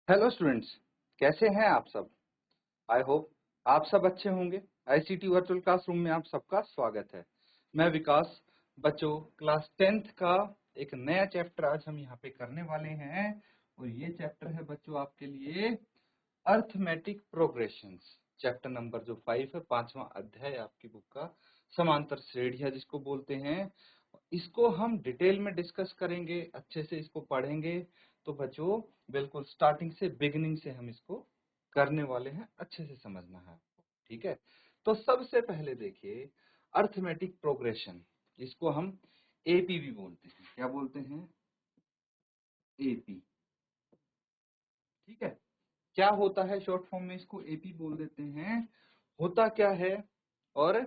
Hello students, कैसे हैं आप सब। आई होप आप सब अच्छे होंगे। आईसीटी वर्चुअल क्लासरूम में आप सबका स्वागत है। मैं विकास। बच्चों, क्लास 10th का एक नया चैप्टर आज हम यहाँ पे करने वाले हैं और ये चैप्टर है बच्चों आपके लिए अर्थमेटिक प्रोग्रेशंस। चैप्टर नंबर जो 5 है, 5वां अध्याय आपकी बुक का, समांतर श्रेणियां जिसको बोलते हैं। इसको हम डिटेल में डिस्कस करेंगे, अच्छे से इसको पढ़ेंगे। तो बच्चों बिल्कुल स्टार्टिंग से, बिगिनिंग से हम इसको करने वाले हैं, अच्छे से समझना है आपको, ठीक है। तो सबसे पहले देखिए, अर्थमेटिक प्रोग्रेशन, इसको हम एपी भी बोलते हैं। क्या बोलते हैं? एपी, ठीक है। क्या होता है शॉर्ट फॉर्म में, इसको एपी बोल देते हैं। होता क्या है और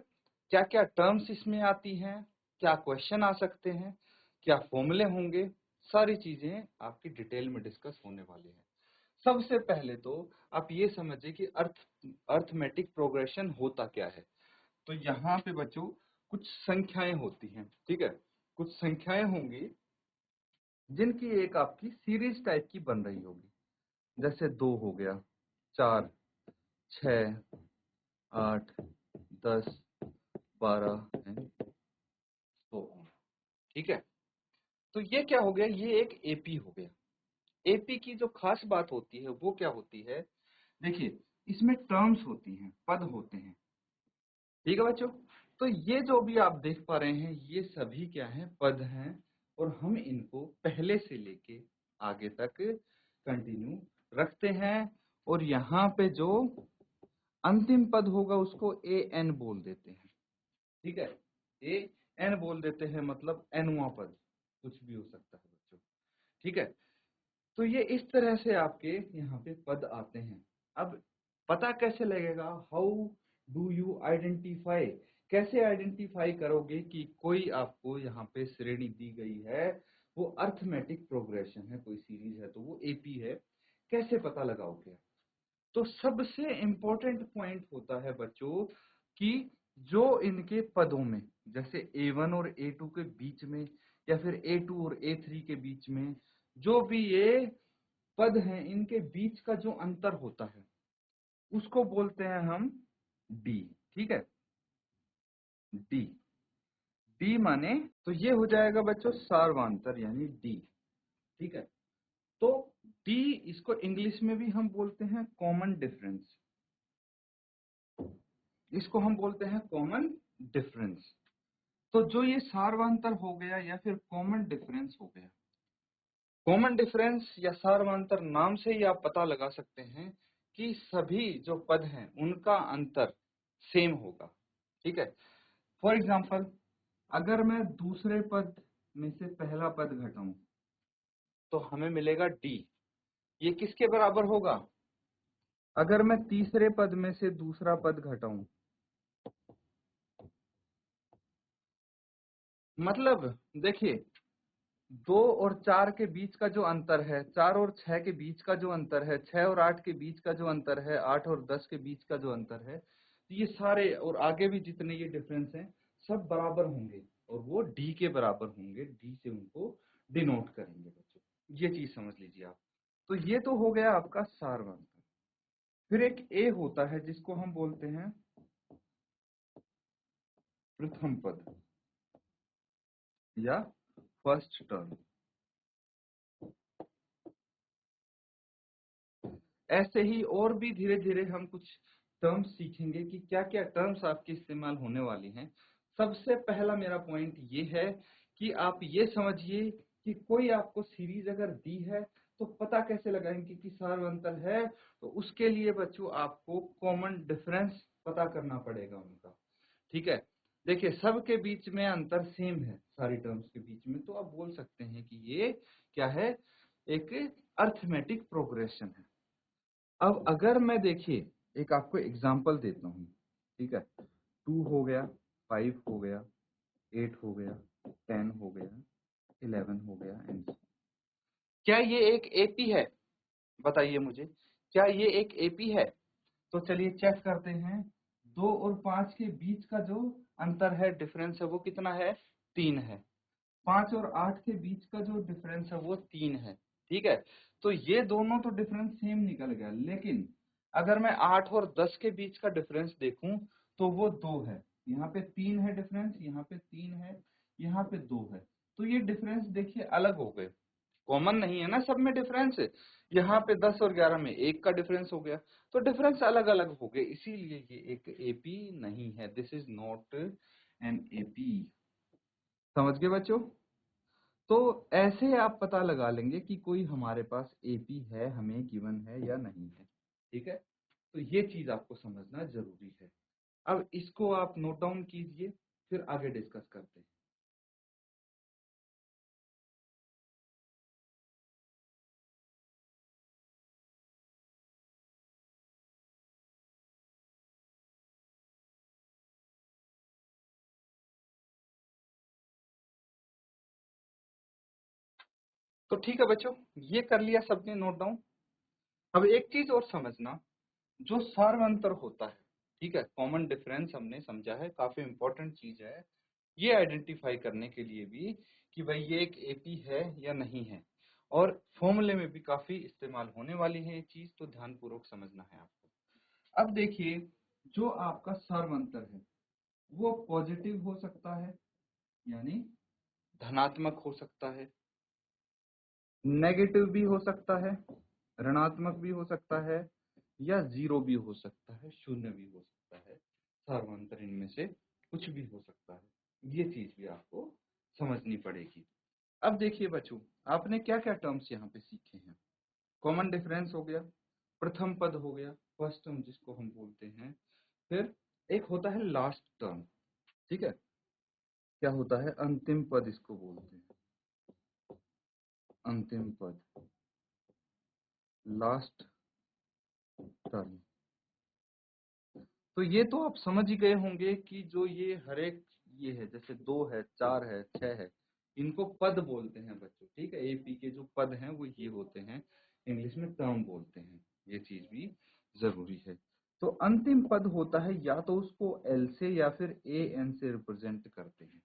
क्या क्या टर्म्स इसमें आती हैं, क्या क्वेश्चन आ सकते हैं, क्या फॉर्मूले होंगे, सारी चीजें आपकी डिटेल में डिस्कस होने वाली है। सबसे पहले तो आप ये समझिए कि अर्थमेटिक प्रोग्रेशन होता क्या है। तो यहाँ पे बच्चों कुछ संख्याएं होती हैं, ठीक है। कुछ संख्याएं होंगी जिनकी एक आपकी सीरीज टाइप की बन रही होगी। जैसे 2 हो गया, 4, 6, 8, 10, 12 एंड सो ऑन, ठीक है। तो ये क्या हो गया, ये एक एपी हो गया। एपी की जो खास बात होती है वो क्या होती है, देखिए इसमें टर्म्स होती हैं, पद होते हैं, ठीक है बच्चों। तो ये जो भी आप देख पा रहे हैं ये सभी क्या हैं, पद हैं। और हम इनको पहले से लेके आगे तक कंटिन्यू रखते हैं। और यहाँ पे जो अंतिम पद होगा उसको ए एन बोल देते हैं, ठीक है। ए एन बोल देते हैं, मतलब एनवां पद, कुछ भी हो सकता है बच्चों, ठीक है। तो ये इस तरह से आपके यहाँ पे पद आते हैं। अब पता कैसे लगेगा, हाउ डू यू आइडेंटिफाई, कैसे आइडेंटिफाई करोगे कि कोई आपको यहाँ पे श्रेणी दी गई है, वो अर्थमेटिक प्रोग्रेशन है, कोई सीरीज है तो वो एपी है, कैसे पता लगाओगे। तो सबसे इम्पोर्टेंट पॉइंट होता है बच्चों कि जो इनके पदों में, जैसे A1 और A2 के बीच में, या फिर A2 और A3 के बीच में, जो भी ये पद हैं इनके बीच का जो अंतर होता है उसको बोलते हैं हम डी, ठीक है। डी, डी माने, तो ये हो जाएगा बच्चों सार्वंतर यानी डी, ठीक है। तो डी, इसको इंग्लिश में भी हम बोलते हैं कॉमन डिफरेंस, इसको हम बोलते हैं कॉमन डिफरेंस। तो जो ये सार्वंतर हो गया या फिर कॉमन डिफरेंस हो गया, कॉमन डिफरेंस या सार्वंतर नाम से ही आप पता लगा सकते हैं कि सभी जो पद हैं उनका अंतर सेम होगा, ठीक है। फॉर एग्जाम्पल, अगर मैं दूसरे पद में से पहला पद घटाऊं तो हमें मिलेगा डी। ये किसके बराबर होगा? अगर मैं तीसरे पद में से दूसरा पद घटाऊं, मतलब देखिए 2 और 4 के बीच का जो अंतर है, 4 और 6 के बीच का जो अंतर है, 6 और 8 के बीच का जो अंतर है, 8 और 10 के बीच का जो अंतर है, तो ये सारे और आगे भी जितने ये डिफरेंस हैं सब बराबर होंगे और वो डी के बराबर होंगे। डी से उनको डिनोट करेंगे बच्चों, ये चीज समझ लीजिए आप। तो ये तो हो गया आपका सार्वंतर। फिर एक ए होता है जिसको हम बोलते हैं प्रथम पद या फर्स्ट टर्म। ऐसे ही और भी धीरे धीरे हम कुछ टर्म्स सीखेंगे कि क्या क्या टर्म्स आपकी इस्तेमाल होने वाली हैं। सबसे पहला मेरा पॉइंट ये है कि आप ये समझिए कि कोई आपको सीरीज अगर दी है तो पता कैसे लगाएंगे कि सार्वंतर है। तो उसके लिए बच्चों आपको कॉमन डिफरेंस पता करना पड़ेगा उनका, ठीक है। देखिए सबके बीच में अंतर सेम है, सारी टर्म्स के बीच में, तो आप बोल सकते हैं कि ये क्या है, एक अर्थमेटिक प्रोग्रेशन है। अब अगर मैं देखिए एक आपको एग्जांपल देता हूँ, ठीक है। 2 हो गया, 5 हो गया, 8 हो गया, 10 हो गया, 11 हो गया एंड क्या ये एक एपी है? बताइए मुझे, क्या ये एक एपी है? तो चलिए चेक करते हैं। 2 और 5 के बीच का जो अंतर है, डिफरेंस है, वो कितना है? 3 है। 5 और 8 के बीच का जो डिफरेंस है वो 3 है, ठीक है, तो ये दोनों तो डिफरेंस सेम निकल गया, लेकिन अगर मैं 8 और 10 के बीच का डिफरेंस देखूं तो वो 2 है। यहाँ पे 3 है डिफरेंस, यहाँ पे 3 है, यहाँ पे 2 है। तो ये डिफरेंस देखिए अलग हो गए, कॉमन नहीं है ना सब में डिफरेंस। यहाँ पे 10 और 11 में 1 का डिफरेंस हो गया, तो डिफरेंस अलग अलग हो गए, इसीलिए ये एक एपी नहीं है। This is not an AP. समझ गए बच्चों? तो ऐसे आप पता लगा लेंगे कि कोई हमारे पास एपी है, हमें गिवन है या नहीं है। ठीक है, तो ये चीज आपको समझना जरूरी है। अब इसको आप नोट डाउन कीजिए, फिर आगे डिस्कस करते हैं। तो ठीक है बच्चों, ये कर लिया सबने नोट डाउन। अब एक चीज और समझना, जो सार्वंतर होता है, ठीक है, कॉमन डिफरेंस हमने समझा है, काफी इंपॉर्टेंट चीज है ये आइडेंटिफाई करने के लिए भी कि भाई ये एक एपी है या नहीं है, और फॉर्मूले में भी काफी इस्तेमाल होने वाली है ये चीज, तो ध्यानपूर्वक समझना है आपको। अब देखिए, जो आपका सार्वंतर है वो पॉजिटिव हो सकता है, यानी धनात्मक हो सकता है, नेगेटिव भी हो सकता है, ऋणात्मक भी हो सकता है, या जीरो भी हो सकता है, शून्य भी हो सकता है। सार्वंतर इनमें से कुछ भी हो सकता है, ये चीज भी आपको समझनी पड़ेगी। अब देखिए बच्चों, आपने क्या क्या टर्म्स यहाँ पे सीखे हैं। कॉमन डिफरेंस हो गया, प्रथम पद हो गया, फर्स्ट टर्म जिसको हम बोलते हैं, फिर एक होता है लास्ट टर्म, ठीक है, क्या होता है, अंतिम पद इसको बोलते हैं, अंतिम पद, लास्ट टर्म। तो ये तो आप समझ ही गए होंगे कि जो ये हर एक ये है, जैसे 2 है, 4 है, 6 है, इनको पद बोलते हैं बच्चों। ठीक है, एपी के जो पद हैं वो ये होते हैं, इंग्लिश में टर्म बोलते हैं, ये चीज भी जरूरी है। तो अंतिम पद होता है, या तो उसको एल से या फिर ए एन से रिप्रेजेंट करते हैं।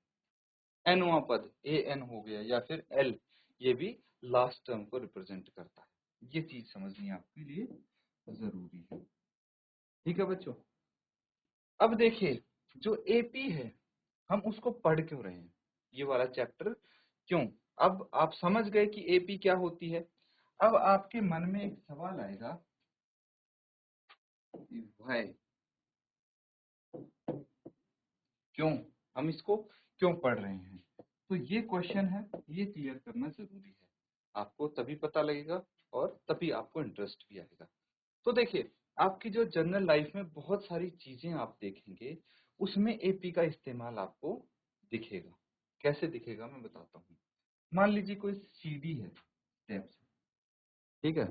एनवा पद ए एन हो गया, या फिर एल, ये भी लास्ट टर्म को रिप्रेजेंट करता है। ये चीज समझनी आपके लिए जरूरी है। ठीक है बच्चों, अब देखिए, जो एपी है हम उसको पढ़ क्यों रहे हैं, ये वाला चैप्टर क्यों। अब आप समझ गए कि एपी क्या होती है। अब आपके मन में एक सवाल आएगा, भाई क्यों, हम इसको क्यों पढ़ रहे हैं। तो ये क्वेश्चन है, ये क्लियर करना जरूरी है आपको, तभी पता लगेगा और तभी आपको इंटरेस्ट भी आएगा। तो देखिए, आपकी जो जनरल लाइफ में बहुत सारी चीजें आप देखेंगे, उसमें एपी का इस्तेमाल आपको दिखेगा। कैसे दिखेगा मैं बताता हूँ। मान लीजिए कोई सीढ़ी है स्टेप्स, ठीक है,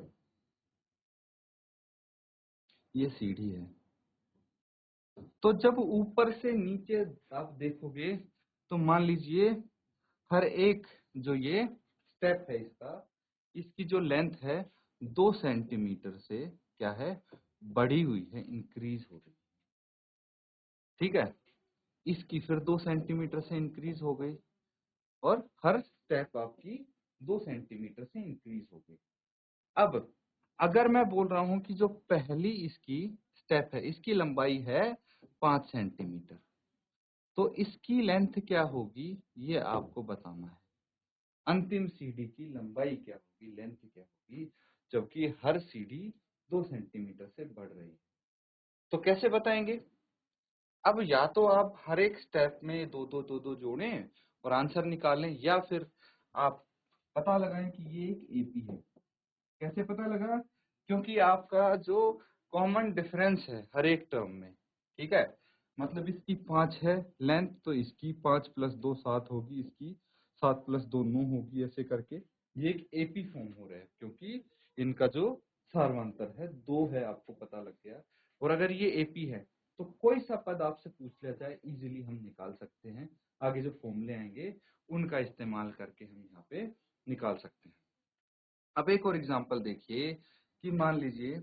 ये सीढ़ी है, तो जब ऊपर से नीचे आप देखोगे तो मान लीजिए हर एक जो ये स्टेप है इसका, इसकी जो लेंथ है 2 सेंटीमीटर से क्या है, बढ़ी हुई है, इंक्रीज हो गई। ठीक है, इसकी फिर 2 सेंटीमीटर से इंक्रीज हो गई, और हर स्टेप आपकी 2 सेंटीमीटर से इंक्रीज हो गई। अब अगर मैं बोल रहा हूं कि जो पहली इसकी स्टेप है, इसकी लंबाई है 5 सेंटीमीटर, तो इसकी लेंथ क्या होगी ये आपको बताना है। अंतिम सीढ़ी की लंबाई क्या होगी, लेंथ क्या होगी, जबकि हर सीढ़ी 2 सेंटीमीटर से बढ़ रही है। तो कैसे बताएंगे। अब या तो आप हर एक स्टेप में दो दो दो दो जोड़ें और आंसर निकालें, या फिर आप पता लगाएं कि ये एक एपी है। कैसे पता लगा, क्योंकि आपका जो कॉमन डिफरेंस है हर एक टर्म में, ठीक है, मतलब इसकी 5 है लेंथ, तो इसकी 5 प्लस 2 7 होगी, इसकी 7 प्लस 2 9 होगी, ऐसे करके ये एक एपी फॉर्म हो रहा है, क्योंकि इनका जो सार्वंतर है 2 है, आपको पता लग गया। और अगर ये एपी है तो कोई सा पद आपसे पूछ लिया जाए, इजीली हम निकाल सकते हैं। आगे जो फॉर्मूले आएंगे उनका इस्तेमाल करके हम यहाँ पे निकाल सकते हैं। अब एक और एग्जांपल देखिए, कि मान लीजिए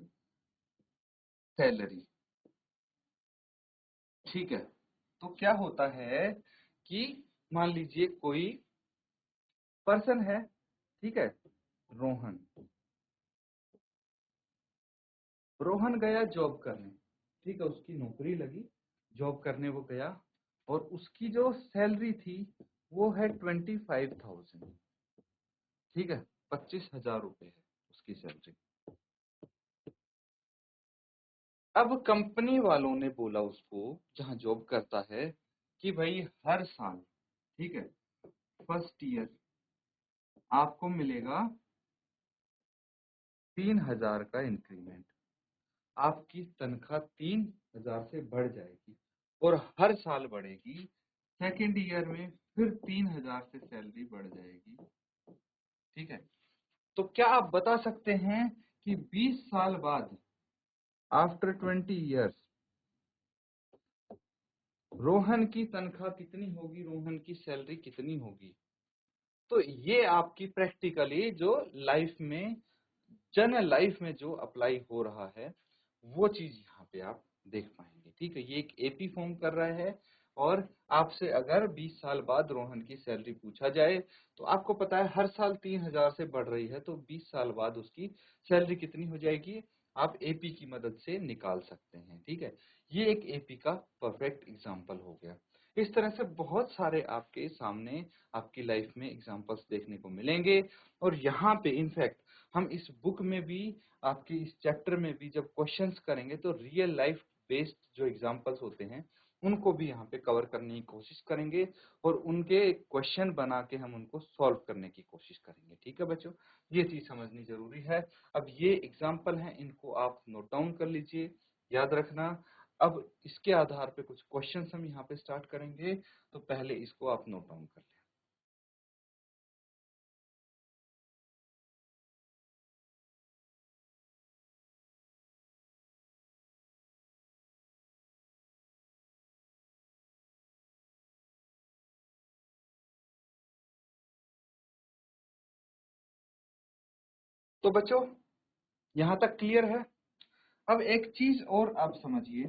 सैलरी, ठीक है, तो क्या होता है कि मान लीजिए कोई पर्सन है, ठीक है, रोहन रोहन गया जॉब करने, ठीक है, उसकी नौकरी लगी, जॉब करने वो गया, और उसकी जो सैलरी थी वो है 25,000, ठीक है, 25,000 रुपए है उसकी सैलरी। अब कंपनी वालों ने बोला उसको, जहां जॉब करता है, कि भाई हर साल, ठीक है, फर्स्ट ईयर आपको मिलेगा 3,000 का इंक्रीमेंट, आपकी तनख्वाह 3,000 से बढ़ जाएगी और हर साल बढ़ेगी। सेकेंड ईयर में फिर 3,000 से सैलरी बढ़ जाएगी, ठीक है। तो क्या आप बता सकते हैं कि 20 साल बाद, आफ्टर 20 इयर्स, रोहन की तनख्वाह कितनी होगी, रोहन की सैलरी कितनी होगी? तो ये आपकी प्रैक्टिकली जो लाइफ में, जनरल लाइफ में जो अप्लाई हो रहा है, वो चीज यहाँ पे आप देख पाएंगे, ठीक है। ये एक एपी फॉर्म कर रहा है, और आपसे अगर 20 साल बाद रोहन की सैलरी पूछा जाए, तो आपको पता है हर साल 3,000 से बढ़ रही है, तो 20 साल बाद उसकी सैलरी कितनी हो जाएगी, आप एपी की मदद से निकाल सकते हैं, ठीक है। ये एक एपी का परफेक्ट एग्जाम्पल हो गया। इस तरह से बहुत सारे आपके सामने आपकी लाइफ में एग्जाम्पल्स देखने को मिलेंगे, और यहाँ पे इनफैक्ट हम इस बुक में भी, आपके इस चैप्टर में भी जब क्वेश्चंस करेंगे, तो रियल लाइफ बेस्ड जो एग्जांपल्स होते हैं उनको भी यहाँ पे कवर करने की कोशिश करेंगे, और उनके क्वेश्चन बना के हम उनको सॉल्व करने की कोशिश करेंगे, ठीक है बच्चों। ये चीज समझनी जरूरी है। अब ये एग्जाम्पल हैं, इनको आप नोट डाउन कर लीजिए, याद रखना। अब इसके आधार पे कुछ क्वेश्चन हम यहाँ पे स्टार्ट करेंगे, तो पहले इसको आप नोट डाउन कर लें। तो बच्चों, यहाँ तक क्लियर है? अब एक चीज और आप समझिए,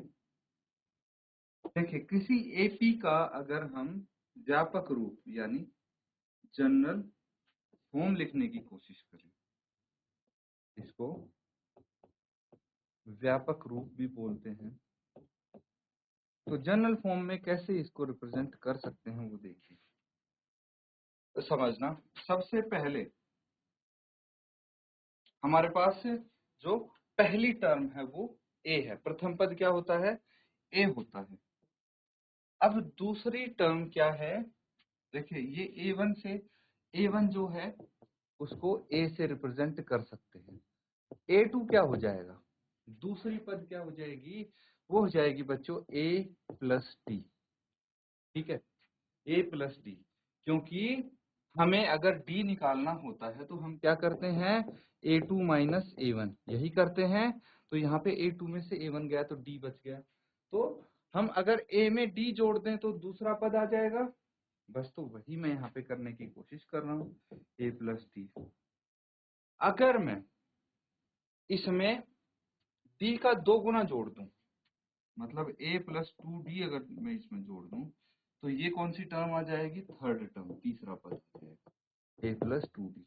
देखिए, किसी एपी का अगर हम व्यापक रूप यानी जनरल फॉर्म लिखने की कोशिश करें, इसको व्यापक रूप भी बोलते हैं, तो जनरल फॉर्म में कैसे इसको रिप्रेजेंट कर सकते हैं वो देखिए। तो समझना, सबसे पहले हमारे पास जो पहली टर्म है वो ए है, प्रथम पद क्या होता है, ए होता है। अब दूसरी टर्म क्या है, देखिए ये ए1 से, ए1 जो है उसको ए से रिप्रेजेंट कर सकते हैं। ए2 क्या हो जाएगा, दूसरी पद क्या हो जाएगी, वो हो जाएगी बच्चों ए प्लस डी, ठीक है, ए प्लस डी। क्योंकि हमें अगर डी निकालना होता है तो हम क्या करते हैं, ए2 माइनस ए1, यही करते हैं। तो यहाँ पे ए2 में से ए1 गया तो डी बच गया, तो हम अगर ए में डी जोड़ दें तो दूसरा पद आ जाएगा, बस। तो वही मैं यहाँ पे करने की कोशिश कर रहा हूँ, ए प्लस डी। अगर मैं इसमें डी का 2 गुना जोड़ दूं, मतलब ए प्लस 2 डी अगर मैं इसमें जोड़ दूं, तो ये कौन सी टर्म आ जाएगी, थर्ड टर्म, तीसरा पद आ जाएगा, ए प्लस 2 डी।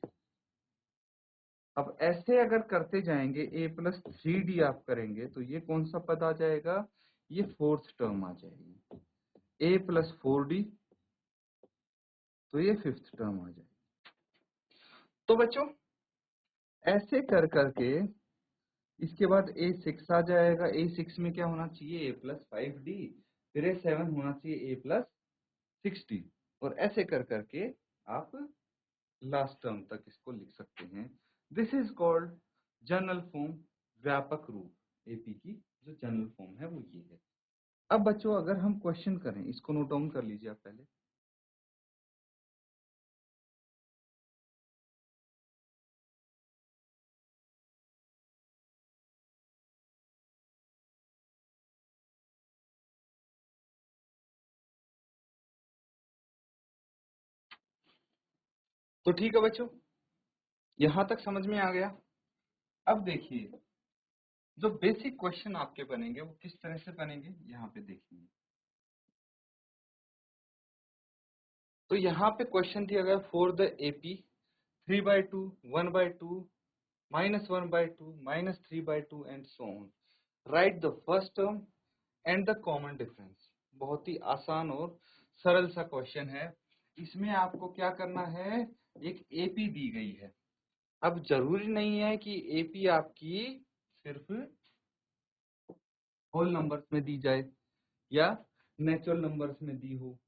अब ऐसे अगर करते जाएंगे, ए प्लस 3 डी आप करेंगे, तो ये कौन सा पद आ जाएगा, ये फोर्थ टर्म आ जाएगी, ए प्लस 4 डी, तो ये फिफ्थ टर्म आ जाएगी। तो बच्चों, ऐसे कर करके इसके बाद A6 आ जाएगा, A6 में क्या होना चाहिए, A प्लस 5D, फिर A7 होना चाहिए A प्लस 6D, और ऐसे कर करके आप लास्ट टर्म तक इसको लिख सकते हैं। This is called general form, व्यापक रूप। एपी की जो जनरल फॉर्म है वो ये है। अब बच्चों, अगर हम क्वेश्चन करें, इसको नोट डाउन कर लीजिए आप पहले। तो ठीक है बच्चों, यहां तक समझ में आ गया। अब देखिए, जो बेसिक क्वेश्चन आपके बनेंगे वो किस तरह से बनेंगे, यहाँ पे देखिए। तो यहाँ पे क्वेश्चन दिया गया, for the AP 3/2, 1/2, -1/2, -3/2 and so on. Write the first term and the common difference. बहुत ही आसान और सरल सा क्वेश्चन है। इसमें आपको क्या करना है, एक एपी दी गई है। अब जरूरी नहीं है कि एपी आपकी सिर्फ होल नंबर्स में दी जाए या नेचुरल नंबर्स में दी हो,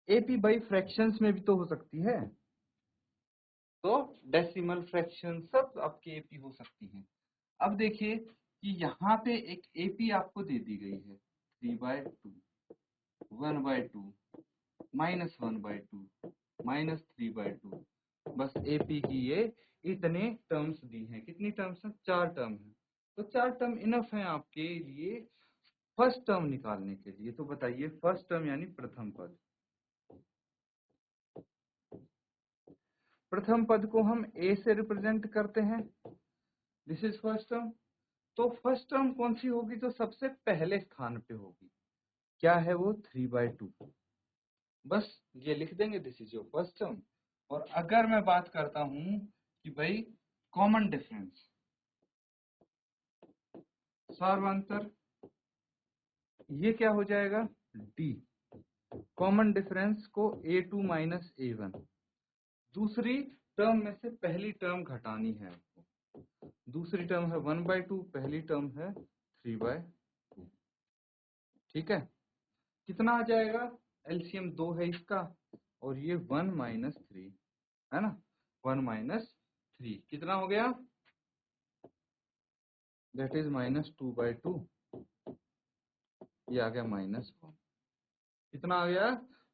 एपी बाई फ्रैक्शंस में भी तो हो सकती है। तो डेसिमल फ्रैक्शन सब आपके एपी हो सकती हैं। अब देखिए कि यहाँ पे एक एपी आपको दे दी गई है 3/2, 1/2, -1/2, -3/2। बस एपी की ये इतने टर्म्स दी हैं। कितनी टर्म्स हैं? 4 टर्म है। तो 4 टर्म इनफ है आपके लिए फर्स्ट टर्म निकालने के लिए। तो बताइए फर्स्ट टर्म यानी प्रथम पद। प्रथम पद को हम ए से रिप्रेजेंट करते हैं। This is first term. तो फर्स्ट टर्म कौन सी होगी? तो सबसे पहले स्थान पे होगी। क्या है वो? 3/2। बस ये लिख देंगे, this is your first term. और अगर मैं बात करता हूं कि भाई कॉमन डिफरेंस, सार्वंतर, ये क्या हो जाएगा? डी। कॉमन डिफरेंस को A2 माइनस A1। दूसरी टर्म में से पहली टर्म घटानी है आपको। दूसरी टर्म है 1/2, पहली टर्म है 3/2। ठीक है, कितना आ जाएगा? एलसीएम 2 है इसका, और ये 1 माइनस 3 है ना। 1 माइनस 3 कितना हो गया? That is -2/2। ये आ गया -1। कितना आ गया?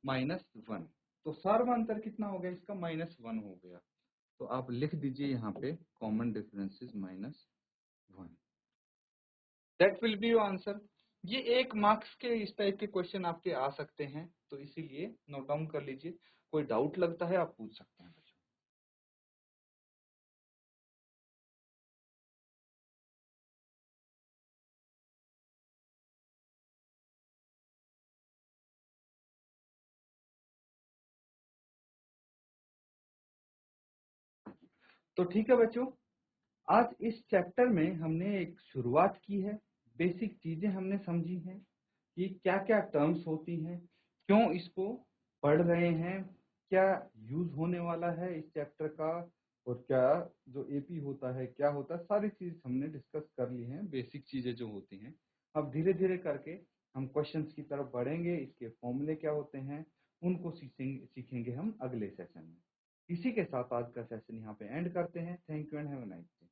-1। तो सर्वांतर कितना हो गया इसका? -1 हो गया। तो आप लिख दीजिए यहाँ पे common difference is -1। That will be your answer. ये 1 मार्क्स के इस टाइप के क्वेश्चन आपके आ सकते हैं, तो इसीलिए नोट डाउन कर लीजिए। कोई डाउट लगता है आप पूछ सकते हैं बच्चों। तो ठीक है बच्चों, आज इस चैप्टर में हमने एक शुरुआत की है। बेसिक चीजें हमने समझी हैं कि क्या क्या टर्म्स होती हैं, क्यों इसको पढ़ रहे हैं, क्या यूज होने वाला है इस चैप्टर का, और क्या जो एपी होता है क्या होता है, सारी चीज हमने डिस्कस कर ली हैं, बेसिक चीजें जो होती हैं। अब धीरे धीरे करके हम क्वेश्चंस की तरफ बढ़ेंगे, इसके फॉर्मूले क्या होते हैं उनको सीखेंगे हम अगले सेशन में। इसी के साथ आज का सेशन यहाँ पे एंड करते हैं। Thank you and have a nice day.